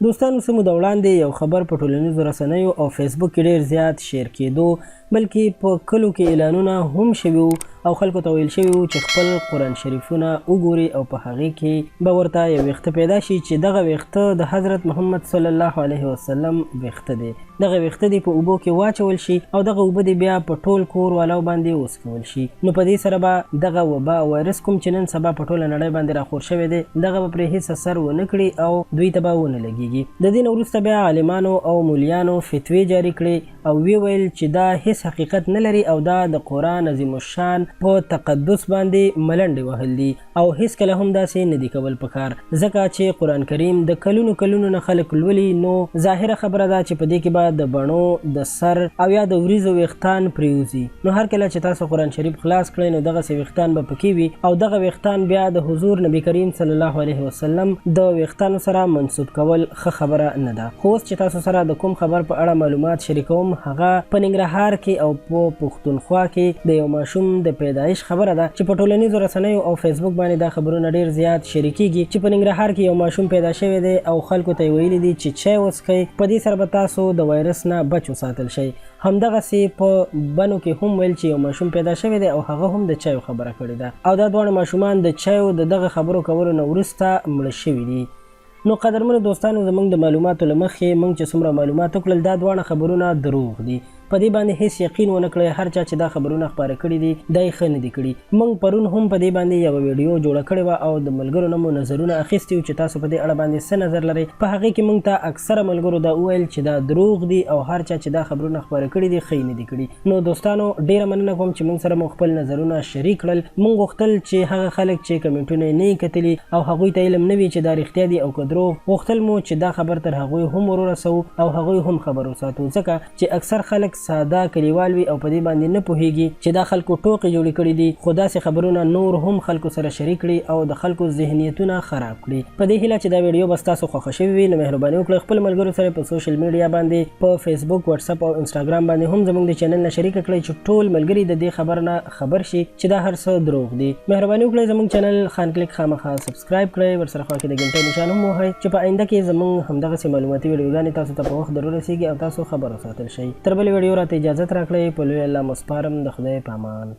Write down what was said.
دوستانو څه موده وړاندې یو خبر په ټولنیزو رسنیو او فیسبوک کې ډېر زیات شیر کېدو، بلکې په کلو کې اعلانونه هم شوي وو او خلکو ته ویل شوي وو چې خپل قرآن شریفونه وګوري او په هغې کې به ورته یو ویښته پیدا شي چې دغه ویښته د حضرت محمد صلی الله علیه وسلم ویښته دی. دغه ویښته دې په اوبو کې واچول شي او دغه اوبه دې بیا په ټول کور والو باندې وڅکول شي. نو په دې سره به دغه وبا وایرس کوم چې نن سبا په ټوله نړۍ باندې راخور شوی دی، دغه به پرې هېڅ اثر ونه کړي او دوی ته به ونه لګي. د دین وروسته بیا عالمانو او مولیانو فتوی جاری کړي او وی ویل چې دا هیڅ حقیقت نه لري او دا د قرآن عظیم الشان په تقدس باندې ملنډې وهل دي او هیڅ کله هم داسې نه دي کول پکار، ځکه چې قرآن کریم د کلونو نه خلک لولي. نو ظاهره خبره ده چې په دې کې به د بڼو، د سر او یا د وریځو ویښتان پریوزي. نو هر کله چې تاسو قرآن شریف خلاص کړئ نو دغسې ویښتان به پکې وي او دغه ویښتان بیا د حضور نبی کریم صلی الله علیه وسلم د ویښتانو سره منسوب کول ښه خبره نه ده. خو اوس چې تاسو سره د کوم خبر په اړه معلومات شریکوم، هغه په ننګرهار کې او په پښتونخوا کې د یو ماشوم د پیدایش خبره ده چې په ټولنیزو رسنیو او فیسبوک باندې دا خبرونه ډیر زیات شریکېږي چې په ننګرهار کې یو ماشوم پیدا شوی دی او خلکو ته یې ویلي دي چې چای وڅښئ، په دې سره به تاسو د وایرس نه بچ وساتل شئ. همدغسې په بنو کې هم ویل چې یو ماشوم پیدا شوی دی او هغه هم د چایو خبره کړې ده او دا دواړه ماشومان د چایو د دغه خبرو کولو نه وروسته مړه شوي دي. نو قدرمنو دوستانو، زموږ د معلوماتو له مخې موږ چې څومره معلومات وکړل دا دواړه خبرونه دروغ دي. په دې باندې هیڅ یقین ونه کړئ. هر چا چې دا خبرونه خپاره کړي دي دا یې ښه نه دي کړي. موږ پرون هم په دې باندې یوه ویډیو جوړه کړې وه او د ملګرو نه مو نظرونه اخیستي وو چې تاسو په دې اړه باندې څه نظر لرئ. په هغې کې موږ ته اکثره ملګرو دا وویل چې دا دروغ دي او هر چا چې دا خبرونه خپاره کړي دي ښه یې نه دي کړي. نو دوستانو، ډېره مننه کوم چې موږ سره مو خپل نظرونه شریک کړل. موږ غوښتل چې هغه خلک چې کمنټونه یې نه یې کتلي او هغوی ته علم نه وي چې دا رښتیا دي او که دروغ، غوښتل مو چې دا خبر تر هغوی هم ورسوو او هغوی هم خبر وساتو، ځکه چې اکثر خلک ساده کلیوال وي او په دې باندې نه پوهیږي چې دا خلکو ټوکې جوړې کړي دي، خو داسې خبرونه نور هم خلکو سره شریک کړي او د خلکو ذهنیتونه خراب کړي. په دې هیله چې دا ویډیو به ستاسو خوښه شوې وي، نو مهرباني وکړئ خپل ملګرو سره په سوشل میډیا باندې، په فیسبوک، واتساپ او انسټاګرام باندې هم زموږ د چینل نه شریکه کړئ چې ټول ملګري د دې خبر نه خبر شي چې دا هر څه دروغ دي. مهرباني وکړئ زموږ چینل خان کلیک خامخا سبسکرایب کړئ، ورسره خوا کې د ګنټۍ نشان هم ووهئ چې په آینده کې زموږ همدغسې معلوماتي ویډیوګانې تاسو ته په وخت در ورسیږي او تاسو خبر وساتل شئ. تر بلې ویډیو راته اجازت راکړئ. په لوی الله مسپارم. د خدای په امان.